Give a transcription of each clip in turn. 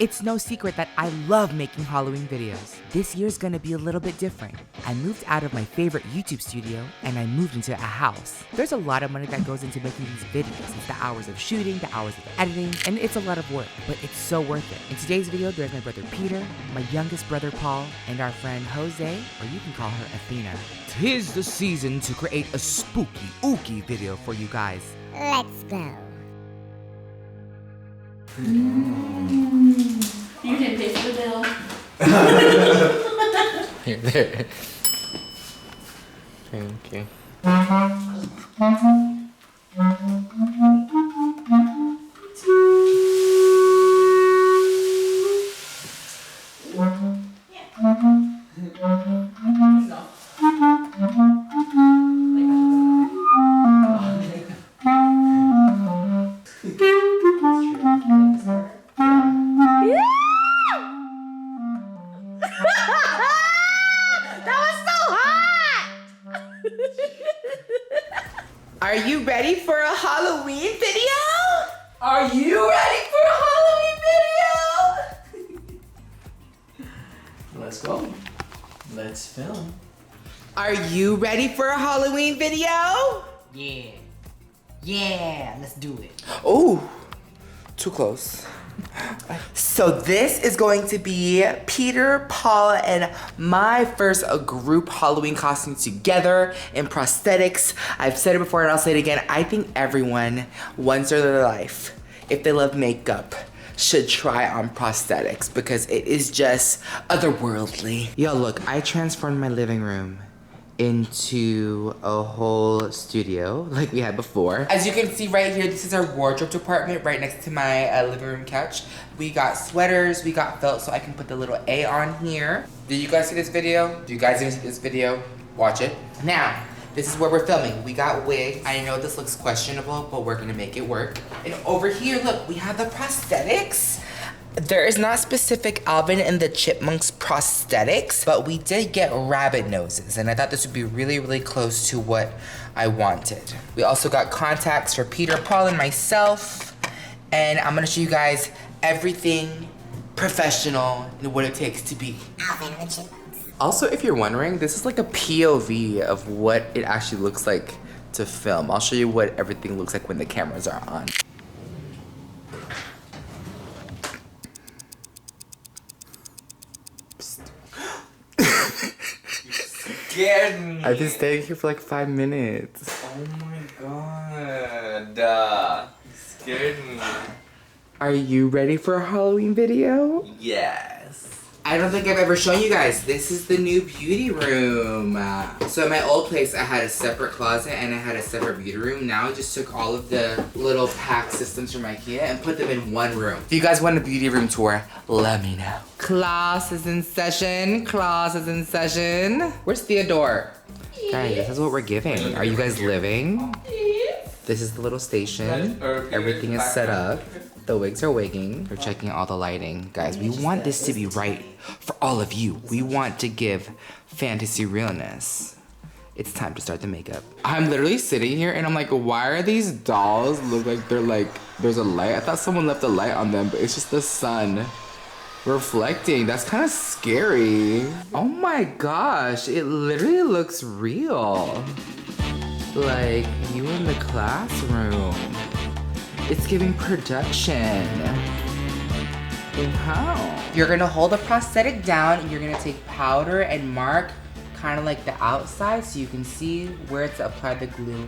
It's no secret that I love making Halloween videos. This year's gonna be a little bit different. I moved out of my favorite YouTube studio and I moved into a house. There's a lot of money that goes into making these videos. It's the hours of shooting, the hours of editing, and it's a lot of work, but it's so worth it. In today's video, there's my brother Peter, my youngest brother Paul, and our friend Jose, or you can call her Athena. 'Tis the season to create a spooky, ooky video for you guys. Let's go. You didn't pay for the bill. Here, there. Thank you. Are you ready for a Halloween video? Are you ready for a Halloween video? Let's go. Let's film. Are you ready for a Halloween video? Yeah. Yeah, let's do it. Oh, too close. So this is going to be Peter, Paul, and my first group Halloween costume together in prosthetics. I've said it before and I'll say it again. I think everyone, once in their life, if they love makeup, should try on prosthetics because it is just otherworldly. Yo, look, I transformed my living room into a whole studio like we had before. As you can see right here, this is our wardrobe department right next to my living room couch. We got sweaters, we got felt so I can put the little A on here. Did you guys see this video? Do you guys didn't see this video? Watch it. Now, this is where we're filming. We got wigs. I know this looks questionable, but we're gonna make it work. And over here, look, we have the prosthetics. There is not specific Alvin and the Chipmunks prosthetics, but we did get rabbit noses, and I thought this would be really, really close to what I wanted. We also got contacts for Peter, Paul, and myself, and I'm gonna show you guys everything professional and what it takes to be Alvin and the Chipmunks. Also, if you're wondering, this is like a POV of what it actually looks like to film. I'll show you what everything looks like when the cameras are on. Scared me. I've been staying here for like 5 minutes. Oh my god. You scared me. Are you ready for a Halloween video? Yes. I don't think I've ever shown you guys. This is the new beauty room. So at my old place, I had a separate closet and I had a separate beauty room. Now I just took all of the little pack systems from IKEA and put them in one room. If you guys want a beauty room tour, let me know. Class is in session. Class is in session. Where's Theodore? Guys, this is what we're giving. Are you guys living? This is the little station. Everything is set up. The wigs are wigging. We're checking all the lighting. Guys, we want this to be right for all of you. We want to give fantasy realness. It's time to start the makeup. I'm literally sitting here and I'm like, why are these dolls look like they're like, there's a light? I thought someone left a light on them, but it's just the sun reflecting. That's kind of scary. Oh my gosh, it literally looks real. Like you in the classroom. It's giving production. Wow. You're gonna hold the prosthetic down and you're gonna take powder and mark kind of like the outside so you can see where to apply the glue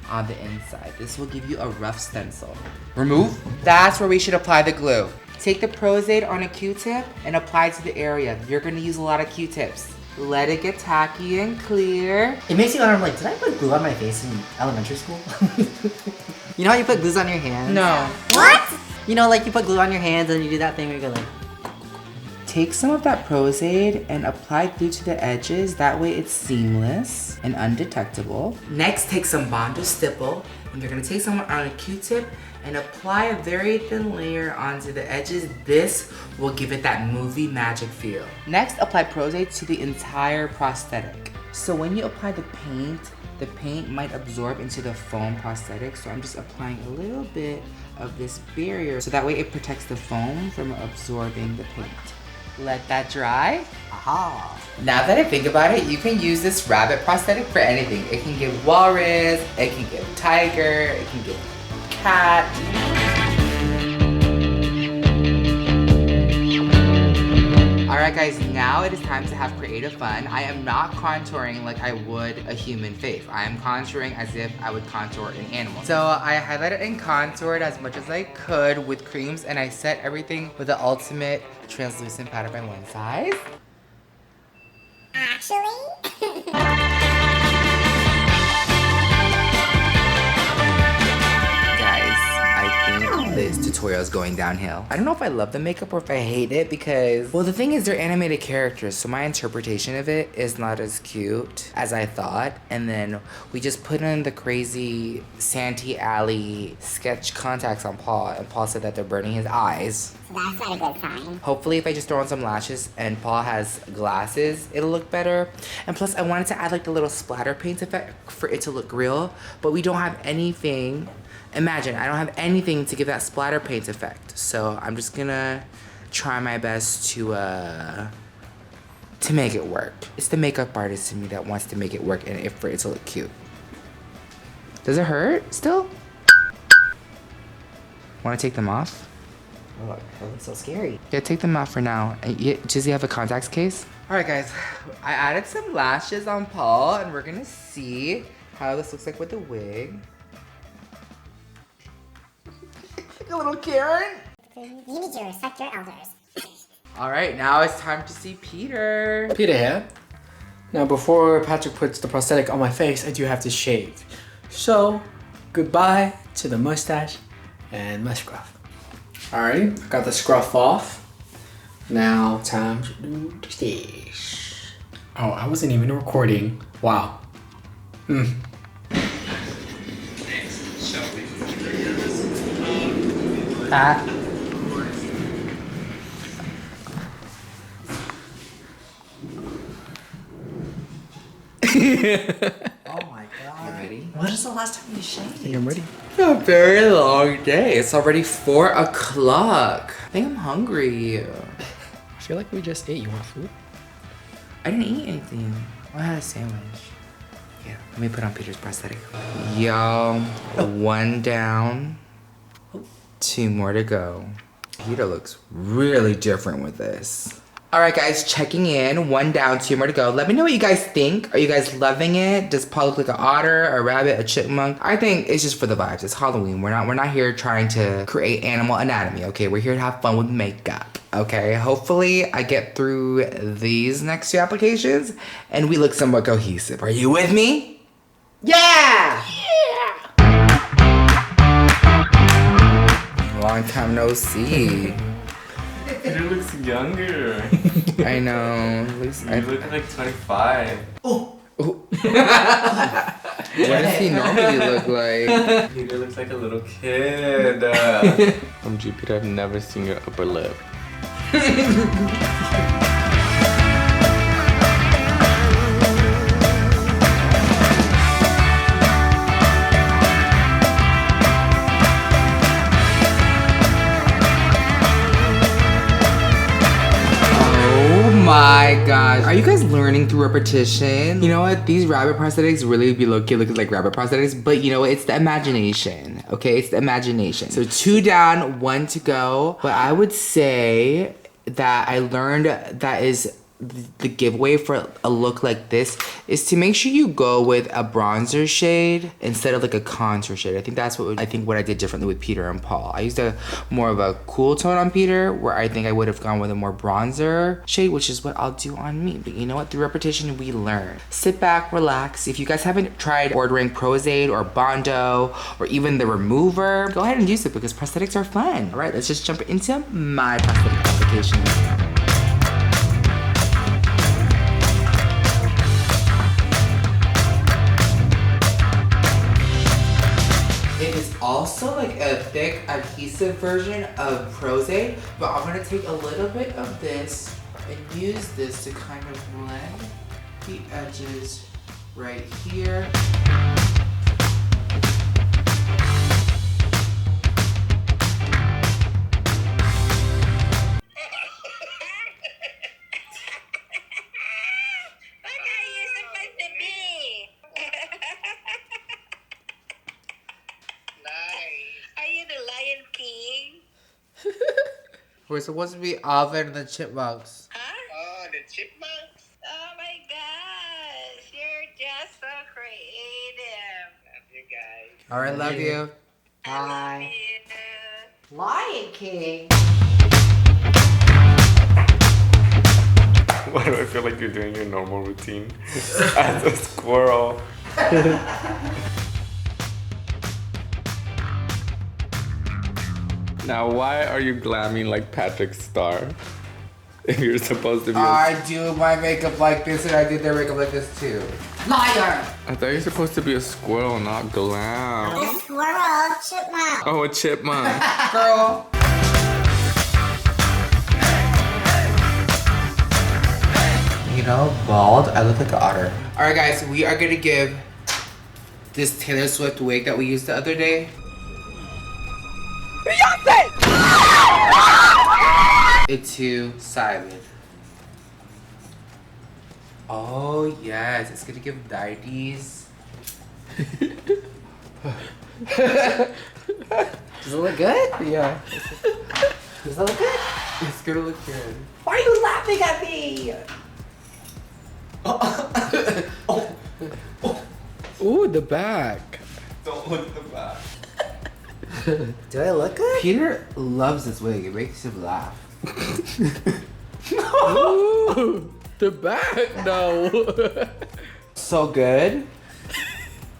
on the inside. This will give you a rough stencil. Remove. That's where we should apply the glue. Take the Prosaide on a Q-tip and apply it to the area. You're gonna use a lot of Q-tips. Let it get tacky and clear. It makes me wonder, I'm like, did I put glue on my face in elementary school? You know how you put glues on your hands? No. What? You know, like you put glue on your hands and you do that thing where you go like... Take some of that Prosaide and apply glue to the edges. That way it's seamless and undetectable. Next, take some Bondo stipple and you're gonna take some on a Q-tip and apply a very thin layer onto the edges. This will give it that movie magic feel. Next, apply Prosaide to the entire prosthetic. So when you apply the paint might absorb into the foam prosthetic, so I'm just applying a little bit of this barrier so that way it protects the foam from absorbing the paint. Let that dry. Aha. Now that I think about it, you can use this rabbit prosthetic for anything. It can give walrus, it can give tiger, it can give cat. Alright guys, now it is time to have creative fun. I am not contouring like I would a human face. I am contouring as if I would contour an animal. So I highlighted and contoured as much as I could with creams, and I set everything with the ultimate translucent powder by one size. Actually? This tutorial is going downhill. I don't know if I love the makeup or if I hate it because, well, the thing is they're animated characters, so my interpretation of it is not as cute as I thought. And then we just put in the crazy Santee Alley sketch contacts on Paul, and Paul said that they're burning his eyes. That's not a good sign. Hopefully if I just throw on some lashes and Paul has glasses, it'll look better. And plus I wanted to add like the little splatter paint effect for it to look real, but we don't have anything. Imagine, I don't have anything to give that splatter paint effect. So I'm just gonna try my best to make it work. It's the makeup artist in me that wants to make it work and for it to look cute. Does it hurt still? Wanna take them off? Oh, that looks so scary. Yeah, take them out for now. Does he have a contacts case? All right, guys. I added some lashes on Paul, and we're gonna see how this looks like with the wig. A little Karen. You need to respect your elders. All right, now it's time to see Peter. Peter here. Now before Patrick puts the prosthetic on my face, I do have to shave. So, goodbye to the mustache and my scruff. Alright, got the scruff off. Now, time to do the stage. Oh, I wasn't even recording. Wow. Oh my god. You ready? When is the last time you I shaved? think I'm ready. A very long day. It's already 4 o'clock. I think I'm hungry. I feel like we just ate. You want food? I didn't eat anything. I had a sandwich. Yeah, let me put on Peter's prosthetic. Y'all, 1 down, 2 more to go. Peter looks really different with this. All right, guys, checking in. 1 down, 2 more to go. Let me know what you guys think. Are you guys loving it? Does Paul look like an otter, a rabbit, a chipmunk? I think it's just for the vibes. It's Halloween. We're not here trying to create animal anatomy, okay? We're here to have fun with makeup, okay? Hopefully, I get through these next 2 applications and we look somewhat cohesive. Are you with me? Yeah! Long time no see. Peter looks younger. I know. You look like 25. What does he normally look like? Peter looks like a little kid. Peter, I've never seen your upper lip. My God, are you guys learning through repetition? You know what? These rabbit prosthetics really be looking like rabbit prosthetics, but you know what? It's the imagination, okay? It's the imagination. So 2 down, 1 to go. But I would say that I learned that is the giveaway for a look like this is to make sure you go with a bronzer shade instead of like a contour shade. I think that's what I did differently with Peter and Paul. I used a more of a cool tone on Peter, where I think I would have gone with a more bronzer shade, which is what I'll do on me. But you know what? Through repetition, we learn. Sit back, relax. If you guys haven't tried ordering Prosaide or Bondo or even the remover, go ahead and use it because prosthetics are fun. All right, let's just jump into my prosthetic application. Also like a thick adhesive version of Prosaide, but I'm gonna take a little bit of this and use this to kind of blend the edges right here. We're supposed to be Alvin and the Chipmunks. Oh, the Chipmunks. Oh my gosh, you're just so creative. Love you guys. Alright, love you. Love Bye. you. Lion King. Why do I feel like you're doing your normal routine as a squirrel? Now, why are you glamming like PatrickStarrr? If you're supposed to be I do my makeup like this and I did their makeup like this too. Liar. I thought you're supposed to be a squirrel, not glam. A squirrel, chipmunk. Oh, a chipmunk. Girl. You know, bald, I look like an otter. Alright guys, we are gonna give this Taylor Swift wig that we used the other day. It to Simon. Oh yes, it's gonna give 90s. Does it look good? Yeah. Does it look good? It's gonna look good. Why are you laughing at me? Ooh, the back. Don't look at the back. Do I look good? Peter loves this wig, it makes him laugh. Ooh, the back, no. So good.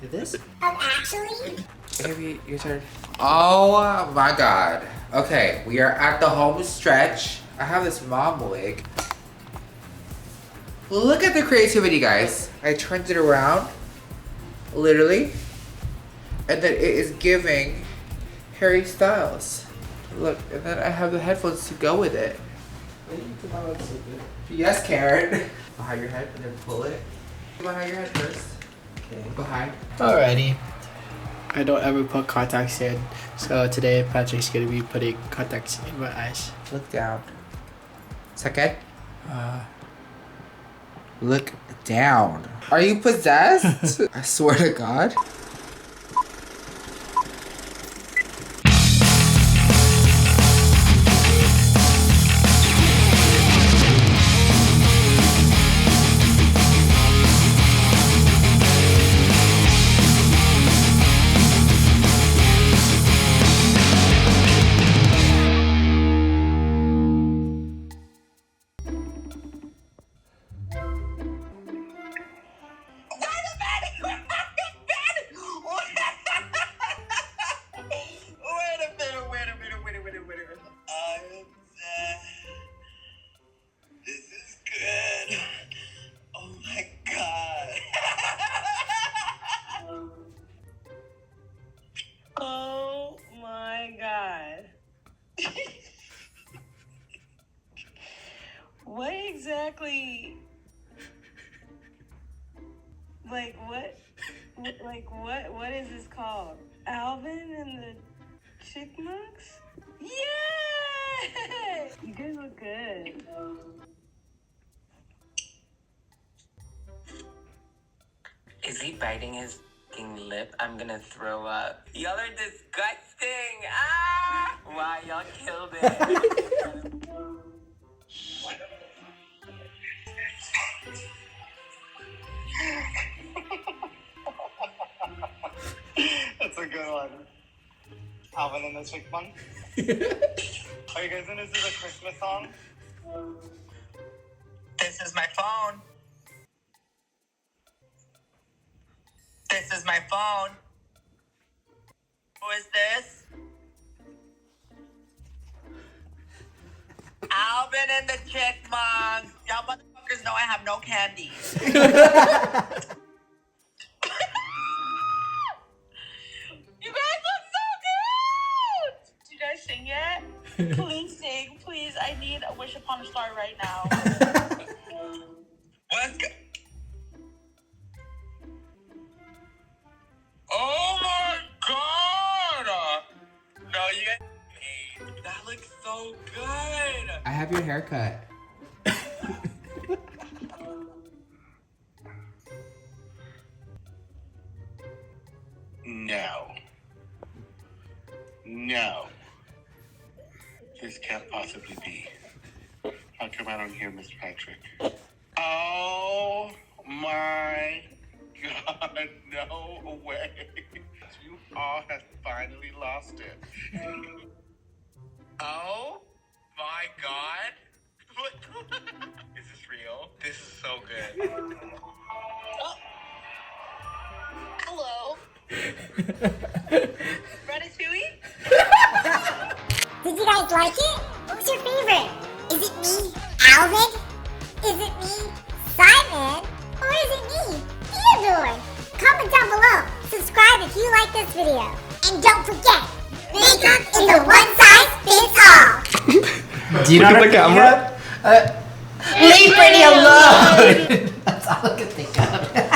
Did this? Actually, Maybe your turn. Oh my god. Okay, we are at the home stretch. I have this mom wig. Look at the creativity, guys. I turned it around, literally, and then it is giving Harry Styles. Look, and then I have the headphones to go with it. Yes, Karen. Behind your head, and then pull it. Behind your head first. Okay. Behind. Alrighty. I don't ever put contacts in, so today Patrick's gonna be putting contacts in my eyes. Look down. Second. Look down. Are you possessed? I swear to God. This is good. Oh my god. Oh my god. What exactly? What is this called? Alvin and the Chipmunks? Yeah! You guys look good. Is he biting his fucking lip? I'm gonna throw up. Y'all are disgusting! Ah! Wow, y'all killed it. That's a good one. Alvin and the Chipmunks. Are you guys gonna do the Christmas song? This is my phone. This is my phone. Who is this? Alvin and the Chipmunks. Y'all motherfuckers know I have no candy. You guys look so good! Do you guys sing yet? Please sing, please. I need a wish upon a star right now. Let's go. Oh my god! No, you guys. That looks so good. I have your haircut. No. No. This can't possibly be. How come I don't hear Miss Patrick? Oh my God, no way. You all have finally lost it. Oh my God. Is this real? This is so good. Hello. Ratatouille? Did you guys like it? Who's your favorite? Is it me, Alvin? Is it me, Simon? Or is it me, Theodore? Comment down below. Subscribe if you like this video. And don't forget, makeup is a one-size-fits-all. Do you know Look at the camera. Leave Brittany alone! That's all I can think of.